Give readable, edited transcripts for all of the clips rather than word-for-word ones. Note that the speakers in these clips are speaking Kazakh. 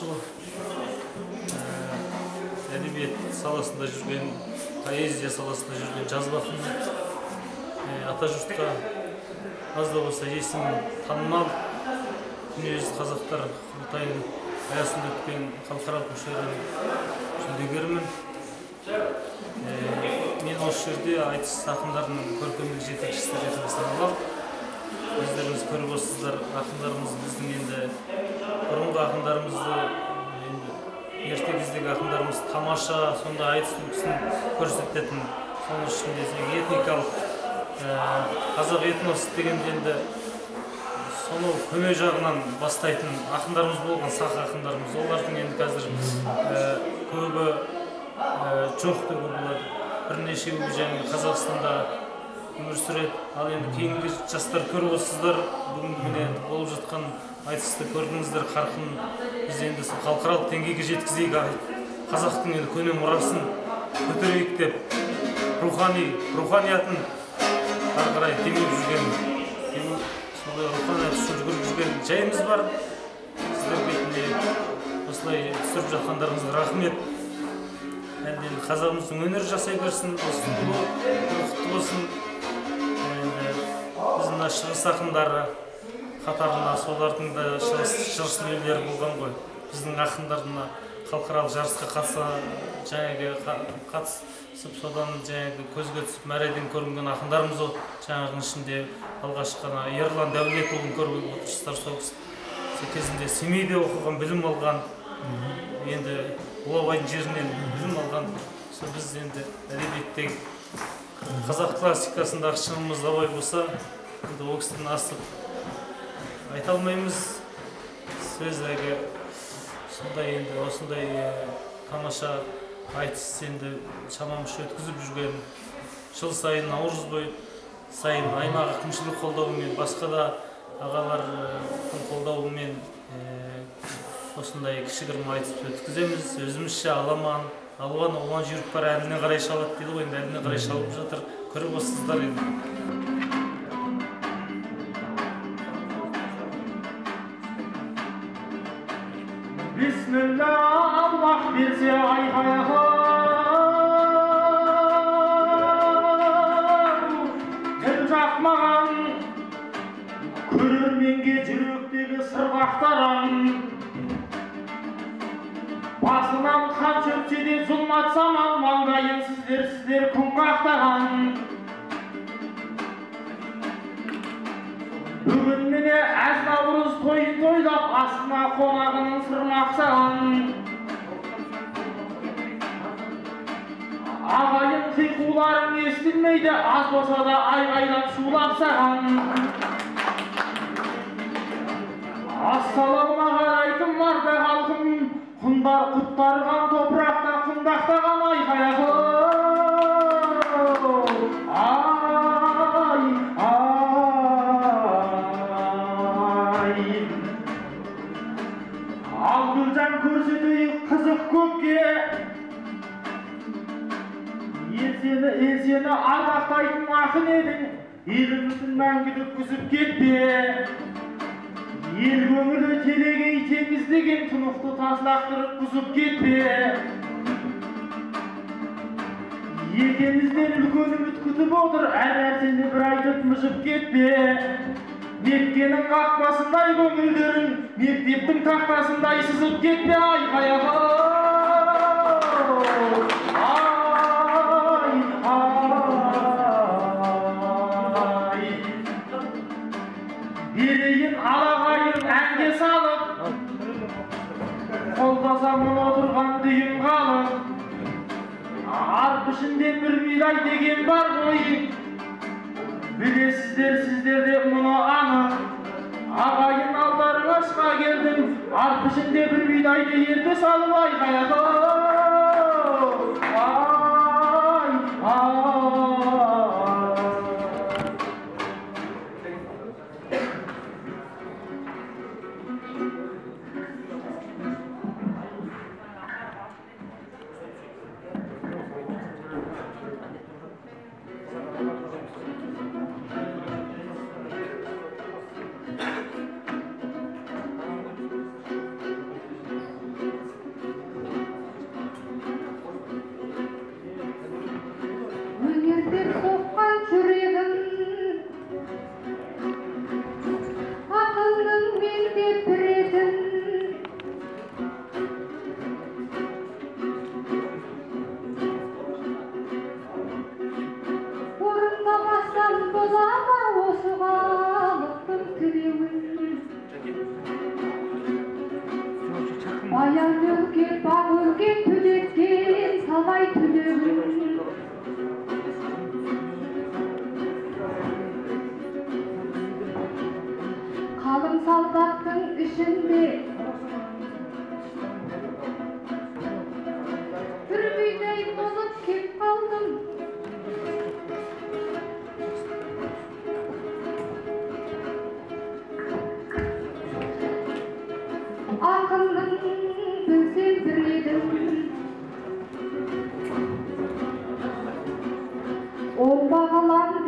жыл әдебиет саласында жүрген, поэзия саласында жүрген жазба ақынмын. Атажұртқа аз да болса есім танымал, дүниежүзі қазақтар құрылтайының аясында өткен халықаралық мүшелердің жүлдегерімін. Мен осы жерде айтыс ақындарының көркемдік жетекшісі ретінде саналам. Өздеріңіз көріп отырсыздар, ақындарымыз біздің енді бұрынғы ақындарымызды, ерте кездегі ақындарымыз тамаша, сонда айтыс үлгісін көрсететін, соның ішінде этникалық қазақ этнос дегенде енді соны көне жағынан бастайтын ақындарымыз болған, сақ ақындарымыз. Олардың енді қазір көбі жоқ деуге болады. Бірнешеуі және Қазақстанда өмір сүреді. Ал енді кейінгі жастар көріп отырсыздар, бүгінгі міне болып жатқан айтысты көрдіңіздер, қарқын біз енді халықаралық деңгейге жеткізейік, қазақтың енді көне мұрасын көтерейік деп руханиятын ары қарай демеп жүрген, сондай руханият үшін жүгіріп жүрген жайымыз бар. Сіздерге осылай түсіріп жатқандарыңызға рахмет. Енді қазағымыздың өнер жасай берсін, құтты болсын. Біздің шығыс ақындары қатарына солардың да шығыс өлелері болған ғой. Біздің ақындарына халықаралық жарысқа қатысып, содан көзге түсіп мәреден көрінген ақындарымыз ол. Жаңағының ішінде алғашқы Ерлан Дәулетұлын көріп отырсыздар, сол кезінде Семейде оқыған, білім алған, енді Ұлабайдың жерінен білім алған. Біз енді әдебиеттегі қазақ классикасындағы шыңымыз Абай болса, енді ол кісіден асып айта алмаймыз. Сөз әге сондай енді осындай тамаша айтыс енді шамамыз өткізіп жүрген, жыл сайын наурыз сайын аймақ әкімшілік қолдауымен, басқа да ағалардың қолдауымен осындай кішігірім айтыс өткіземіз. Өзімізше алуан жүйрік бар, әліне қарай шалады дейді ғой, енді әліне қарай шалып жатыр. Көріп отырсыздар енді. Бисмилла, Аллах берсе айқайға, тіл жақмаған көрерменге жүректегі сырғақтарың. Басынан қан шөпсе де зұлмат самал, маңдайын сіздер күн қақтаған. Бүгін міне әз наурыз тойын тойлап, астына қонағының сырмақсаған. Ағайын қиқуларың естілмейді, аз болса да айғайлап шулап саған. Ассалаумағалайкум арда халқым, құндар құттарған топырақта құндақтаған айқаяғы. Ал гүлжан көрсетейік қызық көпке, сені ардақтайтын ақын едің, еліміздің мәңгілік күзіп кетпе. Ел көңілі телегей теңіздеген, тұнықты таслақтырып күзіп кетпе. Екемізден үлкен үміт күтіп отыр, әр нәрсені бір айтып мүжіп кетпе. Меккенің қақпасындай көңілдерің, мектептің тақтасындай сызып кетпе. Айқаяға берейін алағайын әнге салып, қолдасамын отырған дүйім қалып. Арп ішінде бір бидай деген бар ғой, білесіздер мұны анық. Ағайын алдарыңа шыға келдім, арп ішінде бір бидайды ерте салып. Айқаяға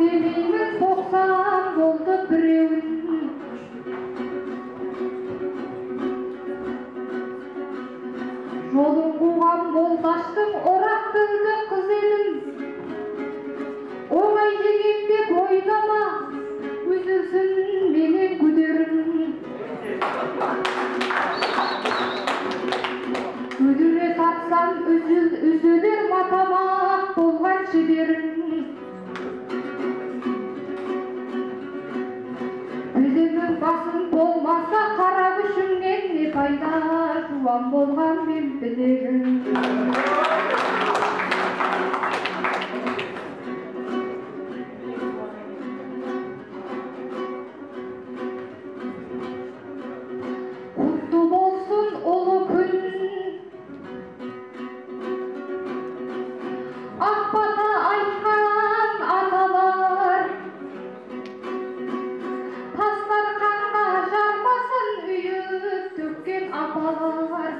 demeymin soksam oldu bireun. Жолын қуған молдаштың орақ тілді қыз елін оңай жегем деп ойлама үзілсін менен күдерін. Өдіре тапсам үзілер матамақ болған шеберін. Өзінің басын болмаса қара күшіңнен не пайда, жуан болған мен білегін. Құтты болсын ұлы күн, ақ бата айтқан аталар, тастар қанға жармасын үйіп төккен апалар.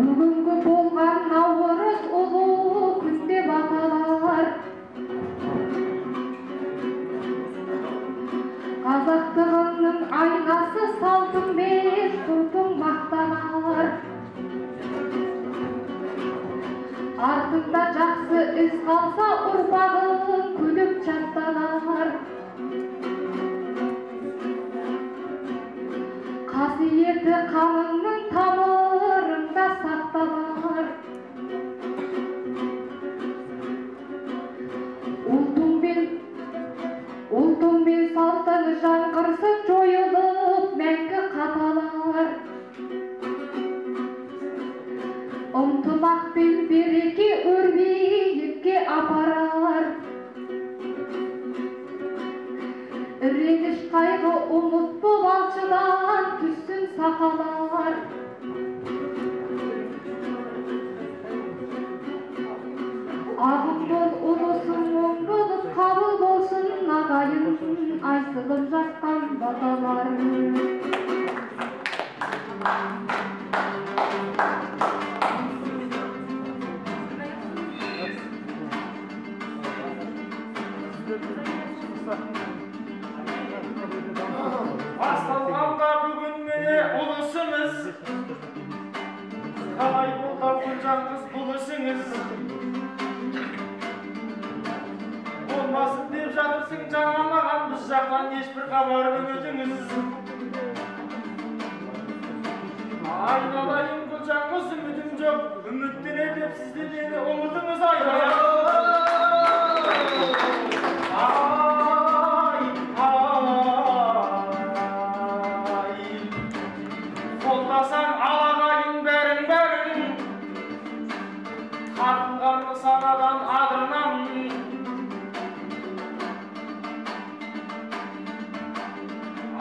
Бүгінгі болған наурыз ұлы күн деп аталар. Қазақтығының айнасы салтың бес тұртың мақтанар. Артында жақсы із қалса ұрпағың күліп жаттанар. Қасиеті қаныңның тамырында сақталар. Ұлтың мен салтың жаңғырсын жойылып мәңгі қаталар. Ынтымақ пен береке өрбиікке апарар. Реніш қайғы ұмыт бол алшыдан түссін сақалар. Ағым бол ұлысың оң болып қабыл болсын ағайын, айтылып жатқан баталар. Басталғанда бүгін міне ұлысыңыз, қалай болған күлжан қыз бұлысыңыз. Болмасын деп жатырсың жаңа маған, біз жақтан ешбір хабар үмітіңіз. Айналайын күлжан қыз, үмітім жоқ, үміттене деп сізде мені ұмытыңыз. Қолдасаң алағайын бәрін, тартылғанды санадан адырнам.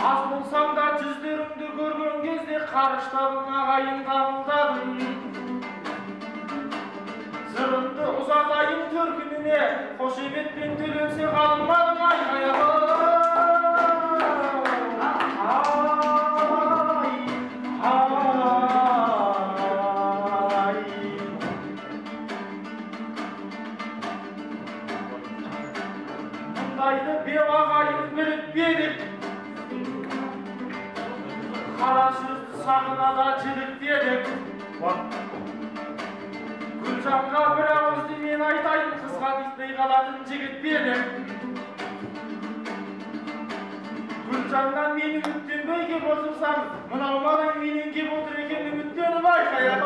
Аз болсам да жүздеріңді көрген кезде қарыштадым ағайын қабылдадым. Жырымды ұзатайын төркініне, қошеметпен төленсе қалмадым. Мұндайды беу ағайын біліп беріп, қара сөзді сахнада жіліктедік. Гүлжанға бір ауызды мен айтайын, қызға тиіспей қалатын жігіт беріп. Гүлжаннан мен үміттенбей кеп отырсам, мынау малай менен кеп отыр екен, үміттеніп айқаяқ.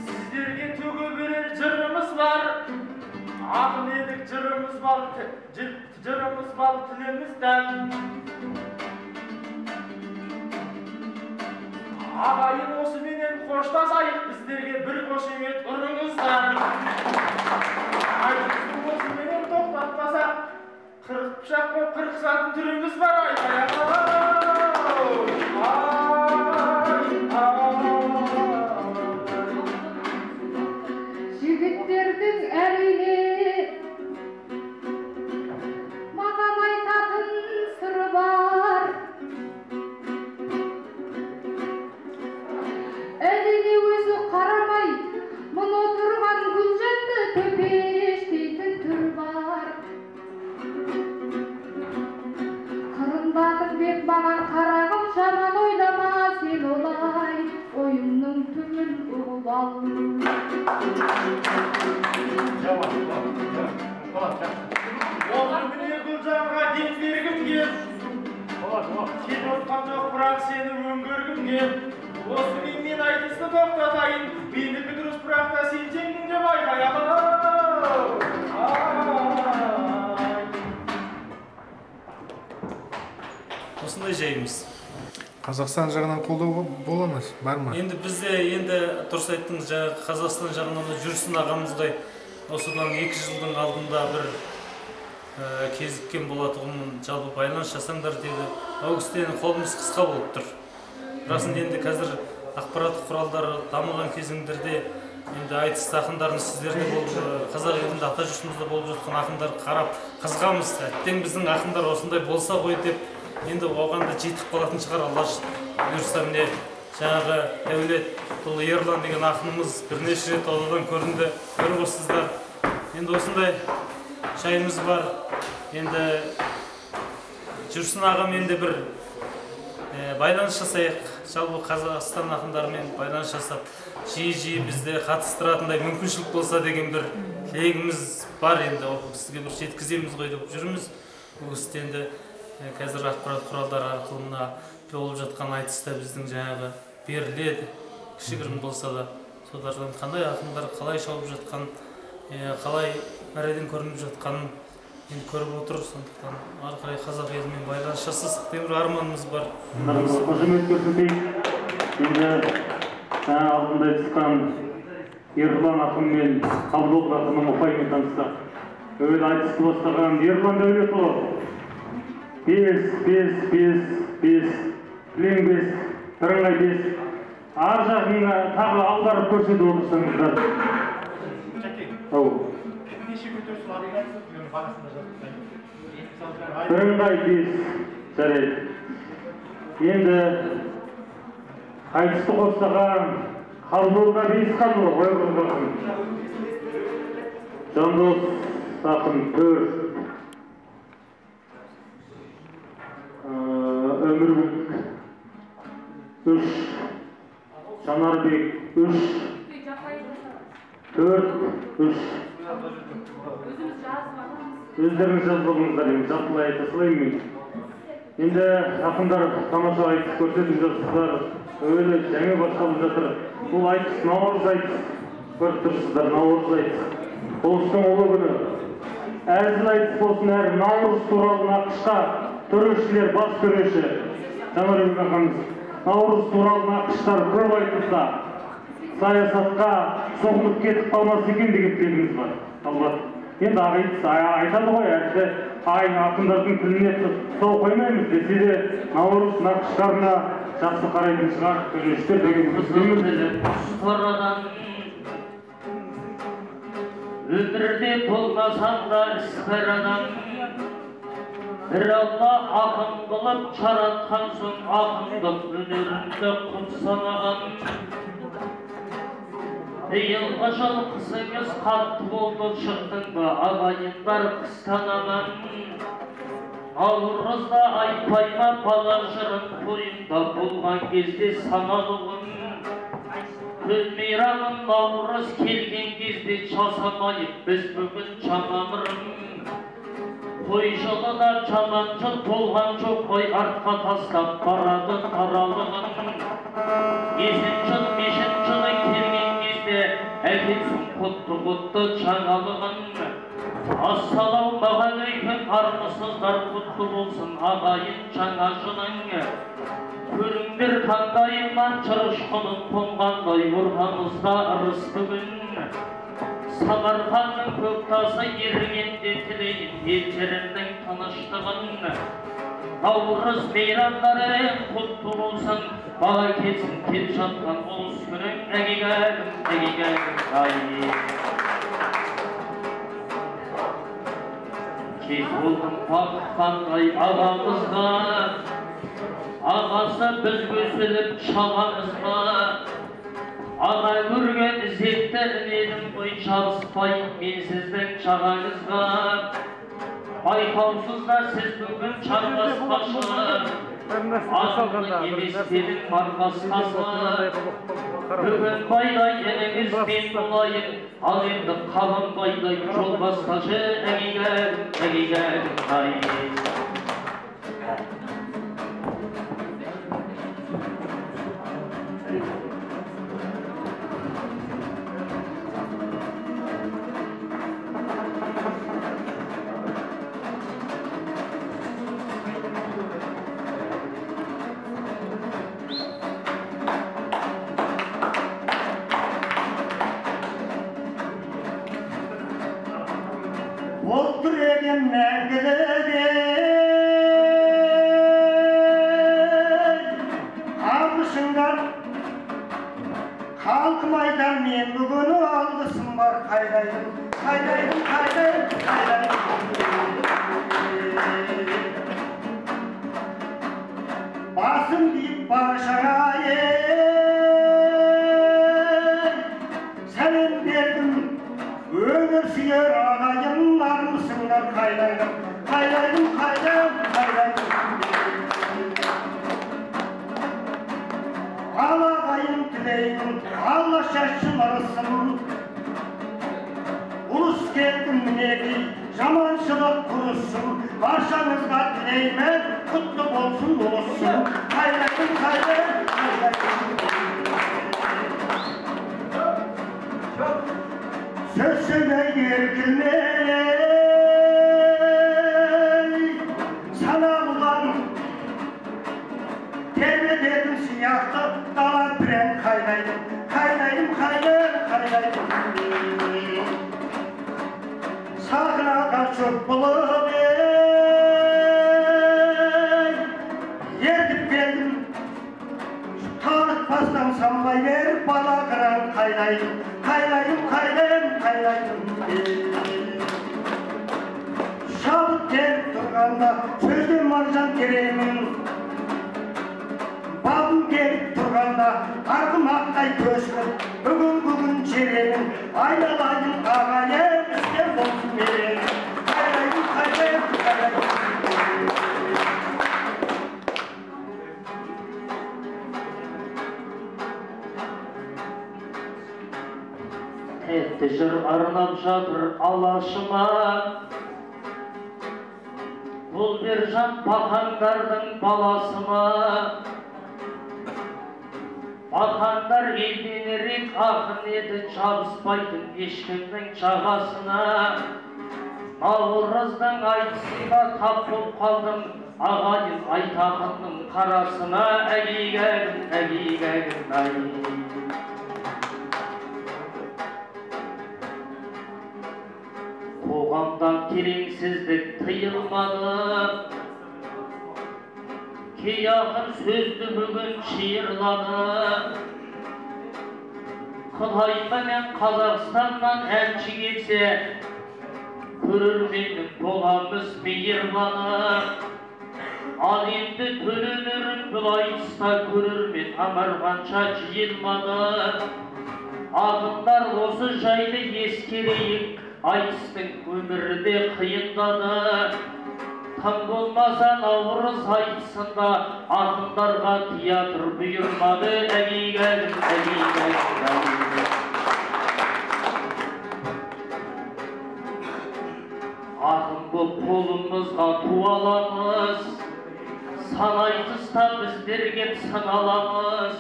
Сіздерге төге берер жырымыз бар, ақын едік жырымыз бар, тіліміз дәл. Ағайын осыменен қоштасайық, біздерге бір қошемет ұрыңыздар. Айтымызды осыменен тоқтатпасақ, қырық пышақ боп қырқысатын түріміз бар. Жігіттердің әрине маған айтатын сыры бар. келгем. Осы мен айтысты тоқтатайын. Мендікі дұрыс бірақ та сен жеңдің деп айқай ағалау. Осындай жайымыз. Қазақстан жағынан қолдау бола ма? Бар ма? Енді бізде дұрыс айттыңыз, Қазақстан жағынан Жүрсін ағамыздай осыдан 2 жылдың алдында бір кезіккен болатұғын жалпы байланыс жасаңдар деді. Ол кісіден қолымыз қысқа болып тұр. Расында енді қазір ақпараттық құралдары дамыған кезеңдерде енді айтыс ақындарын сіздерде болып, қазақ елінде ата жұртымызда болып жатқан ақындар қарап қызғамыз. Әттең біздің ақындар осындай болса ғой деп, енді оған да жетіп қалатын шығар. Алла бұйырса міне жаңағы Дәулет бұл Ерлан деген ақынымыз бірнеше рет одан көрінді, көріп отырсыздар. Енді осындай жайымыз бар. Енді Жүрсін ағам енді бір байланыс жасайық. Жалпы Қазақстан ақындарымен байланыс жасап, жиі бізде қатыстыратындай мүмкіншілік болса деген бір тілегіміз бар. Енді сізге бір жеткіземіз ғой деп жүрміз. Бұл кісі енді қазір ақпарат құралдары арқылы мына болып жатқан айтыста біздің жаңағы беріледі. Кішігірім болса да, солардан қандай ақындар қалай шауып жатқан, қалай мәреден көрініп жатқанын енді көріп отыр. Сондықтан ары қарай қазақ елімен байланыс жасасақ деген бір арманымыз бар. Қошемет көрсетейік. Енді алдында айтысқан Ерлан ақын мен Қабдол ақынның ұпаймен таныстық. Өйді айтысты бастаған Ерлан Дәулетұлы. 5, кілең 5, бірыңғай 5. Ар жағын тағы аударып көрсетіп отырсаңыздар. Бірыңғай 5 жарайды. Енді айтысты қостаған Қабдолға 5 қалды ғой қойғырғасын. Жандос ақын 4. Өмірбек 3, Жанарбек 3, 4, 3. Өздеріңіз жазбағыңыздар, жартылай айта салайын. Енді ақындар тамаша айтыс көрсетіп жатсыздар, өйлі жаңа басталып жатыр. Бұл айтыс Наурыз айтыс көріп тұрсыздар, Наурыз айтыс. Ұлыстың ұлы күні. Әзіл айтыс болсын, әр Наурыз туралы нақышқа төрешілер бас төреші. Жанарбек ағамыз, Наурыз туралы нақыштар көп айтылса, саясатқа соғынып кетіп қалмас екен деген тілегіміз бар. Алла. Енді айтады ғой, әрді ақындардың тіліне тұсау қоймаймыз десе де, Наурыз нақыштарына жақсы қарайтын шығар, төрештер деген Сұрадан өмірде болмасам да іс-қайрадан бір Алла ақын қылып жаратқан соң ақындық өнерімді құт санаған. Биылғы жыл қысыңыз қатты болды, шықтың ба ағайындар қыстанаған. Наурызда айтпай ма бала жырын, тойында болған кезде саналығын. Күн мейрамын Наурыз келген кезде жасамайық біз бүгін жаңа мырым. Той жылы да жаман жыл болған жоқ қой, артқа тастап барады таралығын. Есен жыл, мешін жылы келген кезде әкелсін құтты жаңалығын. Ассалаумағалейкум армысыздар, құтты болсын ағайын жаңа жылың. Көріңдер қандайымнан жырышқының қонғандай, ұрғанызда ырыс бүгін. Самарқанның көк тасы ерігенде тілейін, елтерімнің тыныштығын. Наурыз мейрамдары құтты болсын, бала келсін кел жатқан ұлыс күнің. Әгегәлім, ай. Кез болдым баққандай ағамызға, ағасы біз көсіліп шағамызға. Аға көрген ізетті іненің ғой жабыспай мен сіздің жағаңызға. Байқаусызда сіз бүгін чарбаспашы, ағының еместерін марғасқасы. Бүгін байдай еліңізбен болайын, ал енді қалын байдай жол басташы. Әгегәлім, ай. Oldur egemden almışınlar kalkmaydan men bugünü aldısın var kayraydım kayraydım kayraydım kayraydım basın deyip barışana senin verdim ömür süyer ağayımlar mısınlar kayraydım kayraydım kayraydım kayraydım Ağlayın dileyim, Allah şaşırmasın. Ulus geldim neydi, zamançılık kurusun. Barşanızda dileyime, kutlu olsun olsun. Kayrayın, kayrayın, kayrayın. Söz söyle yergilmey, sana ulan. Termet edin siyahtı, dala biren kaynaydım. Kaynaydım, kaynaydım, kaynaydım. Sağına karşı bulup yerdip geldim. Tanık pastan sambay verip bala kıran kaynaydım. Kaynaydım, kaynaydım, kaynaydım. Şabıt gelip durganda sözüm marjan gereğimin. Babım gelip turganda, ardım akkay köşküm, bugün çerenim, aynalayın ağaya, üstte olsun verelim. Kayrayın, kayrayın, kayrayın. Ettidir arnam жатыр алашыма Бұл бір жан бақандардың баласыма Бақандар елденерек ақын еді жабыспайтын ешкімнің жағасына Наурыздың айтысында тап болып қалдым ағайын айтақынның қарасына әгейгәгім, әгейгәгім, әй Қоғамдан келеңсіздік тыйылмады Кей ақын сөзді бүгін шиырлады Қытай менен Қазақстаннан әнші келсе Көрерменнің боламыз мейірбаны Ал енді төленерін бұл айтыста көрермен ағарғанша жиылмады Ақындар осы жайды ескерейік Айтыстың өмірде қиындады Тым болмаса наурыз айтысында ақындарға театр бұйырмады әгейгәгім, әгейгәгім, Ақын көп қолымызға туаламыз Сан айтыста біздер кеп сыналамыз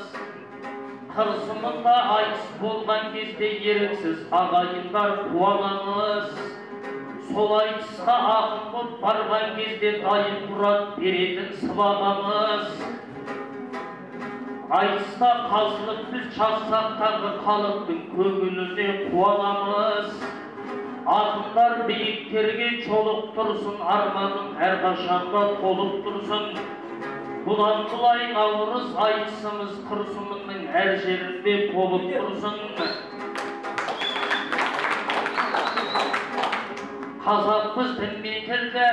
Қырсымында айтыс болған кезде еріксіз ағайындар қуаламыз Сол айтысқа ақын боп барған кезде дайын мұрат беретін сыбағамыз Айтыста қазылық біз шақсақ тағы халықтың көңіліне қуаламыз Ақындар биіктерге чолық тұрсын, арманың әрқашанда толып тұрсын Бұдан бұлай наурыз айтысымыз Қырсымының әр жерінде болып тұрсын Қазақпыз дінмен тілді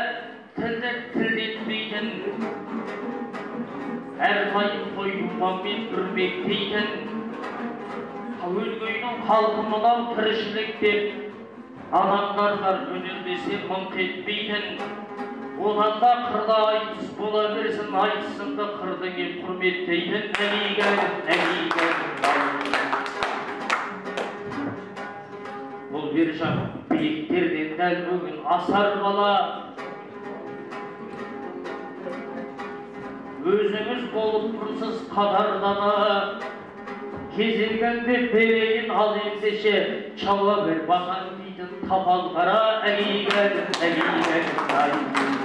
тілдетпейтін Әрқайым қойуғанмен үрмектейтін Өлгейдің халқы мынау тіршілік деп Адамдар өнердесе мыңқ етпейтін Одан да қырда айтыс бола берсін Айтысыңды қырдың ел құрметтейтін Әгейгәгім, әгейгәгім Бұл бір жақ биіктерден дәл бүгін асар бала Өзіңіз болып тұрсыз қатардана Кезелгенде берейін ал ендеше Чала бер бақан дейтін тапал қара Әгейгәгім, әгейгәгім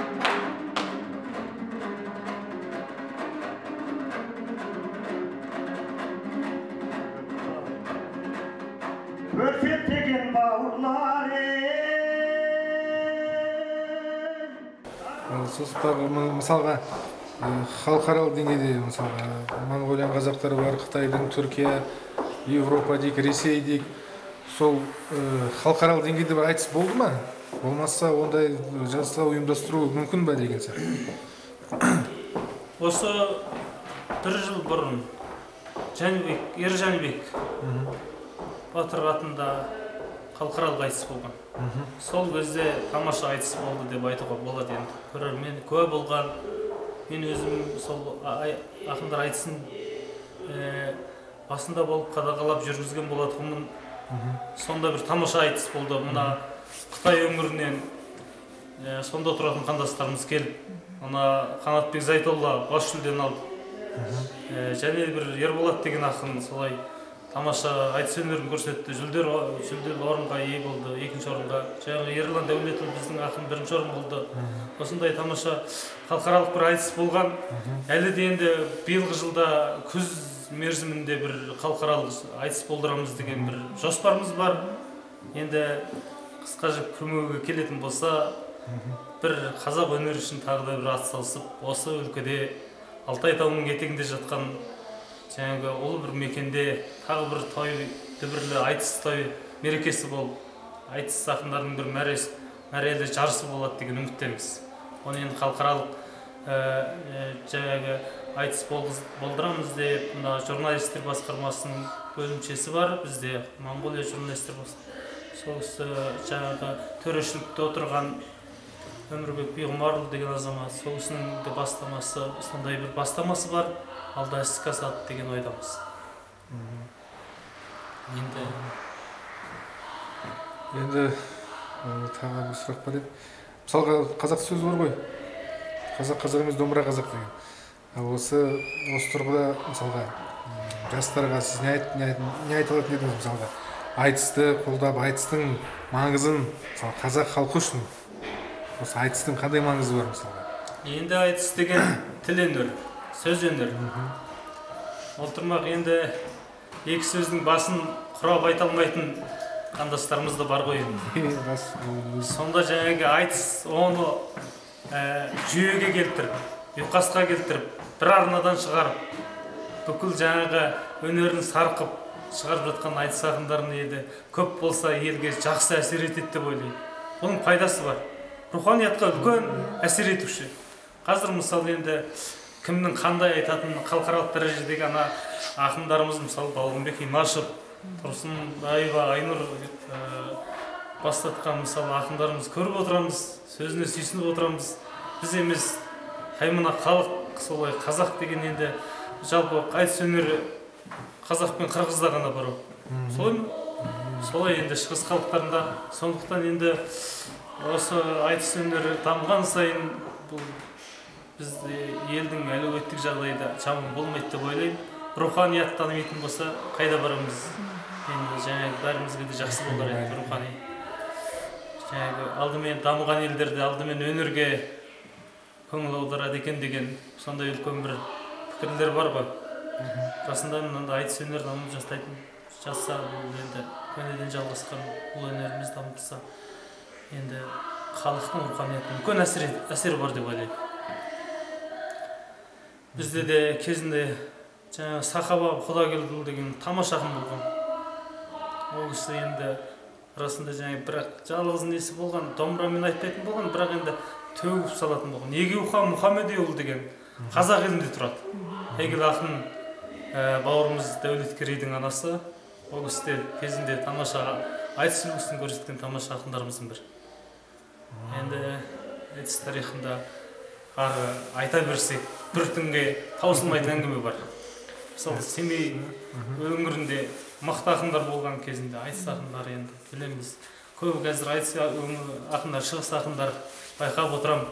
Көрсетеген бауырлар Сосын тағы мысалға халықаралық деңгейде мысалға Монғолиян қазақтары бар, Қытайдың, Түркия, Европа дейік, Ресей дейік. Сол халықаралық деңгейде бір айтыс болды ма? Болмаса ондай жарыстар ұйымдастыру мүмкін ба деген сияқты. Осы бір жыл бұрын Ержанбек Батыр атында халықаралық айтыс болған. Сол кезде тамаша айтыс болды деп айтуға болады енді. Көрермен куә болған. Мен өзім сол ақындар айтысын басында болып қадағалап жүргізген болатынмын. Сонда бір тамаша айтыс болды. Мына Қытай өңірінен сонда тұратын қандастарымыз келіп, ана Қанатбек Зайтолла бас жүлдені алды. Және бір Ерболат деген ақын солай тамаша айтыс өнерін көрсетті. Жүлделі орынға ие болды, екінші орынға. Жаңағы Ерлан Дәулетұлы біздің ақын бірінші орын болды. Осындай тамаша халықаралық бір айтыс болған. Әлі де енді биылғы жылда күз мерзімінде бір халықаралық айтыс болдырамыз деген бір жоспарымыз бар. Енді қысқаша күрмеуге келетін болса, бір қазақ өнері үшін тағы да бір атсалысып, осы өлкеде Алтай тауының етегінде жатқан жаңағы ұлы бір мекенде тағы бір той, дүбірлі айтыс той мерекесі болып, айтыс ақындардың бір мәрелі жарысы болады деген үміттеміз. Оны енді халықаралық жаңағы айтыс болдырамыз деп, мына журналистер басқармасының бөлімшесі бар, бізде Монғолия журналистер басқармасы. Сол жаңағы төрешілікте отырған Өмірбек Биғұмарұлы деген азамат, сол кісінің де бастамасы, сондай бір бастамасы бар. Алда іске асады деген ойдамыз. Енді тағы бір сұрақ бар еді. Мысалға қазақ сөзі бар ғой. Қазақ емес, домбыра қазақ деген. Осы тұрғыда мысалға жастарға сіз не айта алатын едіңіз мысалға? Айтысты қолдап, айтыстың маңызын қазақ халқы үшін осы айтыстың қандай маңызы бар мысалға? Енді айтыс деген тіл өнер, сөз өнер. Ол тұрмақ енді екі сөздің басын құрап айта алмайтын қандастарымыз да бар ғой енді. Сонда жаңағы айтыс оны жүйеге келтіріп, ұйқасқа келтіріп, бір арнадан шығарып, бүкіл жаңағы өнерін сарқып шығарып жатқан айтыс ақындарын еді көп болса елге жақсы әсер етеді деп ойлаймын. Оның пайдасы бар. Руханиятқа үлкен әсер етуші. Қазір мысалы енді кімнің қандай айтатын халықаралық дәрежедегі ана ақындарымыз мысалы Балғынбек Имашев, Тұрсынбаева, Айнұр бастатқан мысалы ақындарымыз көріп отырамыз, сөзіне сүйсініп отырамыз. Біз емес, мына халық солай қазақ деген енді жалпы айтыс өнері қазақ пен қырғызда ғана бар. Солай енді шығыс халықтарында. Сондықтан енді осы айтыс өнері дамыған сайын бұл бізде елдің әлеуметтік жағдайда жаман болмайды деп ойлаймын. Руханият танымайтын болса, қайда барамыз? Енді жаңағы бәрімізге де жақсы болар еді рухани. Жаңағы алдымен дамыған елдерде алдымен өнерге көңіл аударады екен деген сондай үлкен бір пікірлер бар ғой. Расында мынандай айтыс өнер дамып жатса, бұл енді көнеден жалғасқан бұл өнеріміз дамытса, енді халықтың руханиятына үлкен әсері бар деп ойлаймын. Бізде де кезінде жаңағы Сахаба Құдагелдіұлы деген тамаша ақын болған. Ол кісі енді расында жаңағы бірақ жалғыз несі болған, домбырамен айтпайтын болған, бірақ енді төгіп салатын болған. Егеухан Мұхамедиұлы деген қазақ елінде тұрады. Әйгілі ақын бауырымыз Дәулеткерейдің анасы. Ол кісі де кезінде тамаша айтыс үлгісін көрсеткен тамаша ақындарымыздың бірі. Енді айтыс тарихында айта берсек, бір түнге таусылмайтын әңгіме бар. Мысалы, Семей өңірінде мықты ақындар болған кезінде айтыс ақындары енді білеміз. Көп қазір айтыс ақындар, шығыс ақындар байқап отырам.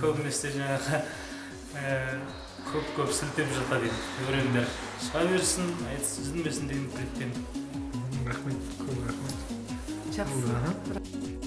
Көбінесе жаңағы көп сілтеп жатады енді. Өрендер шыға берсін, айтыс үзілмесін деген тілектемін. Рахмет, көп рахмет. Жақсы.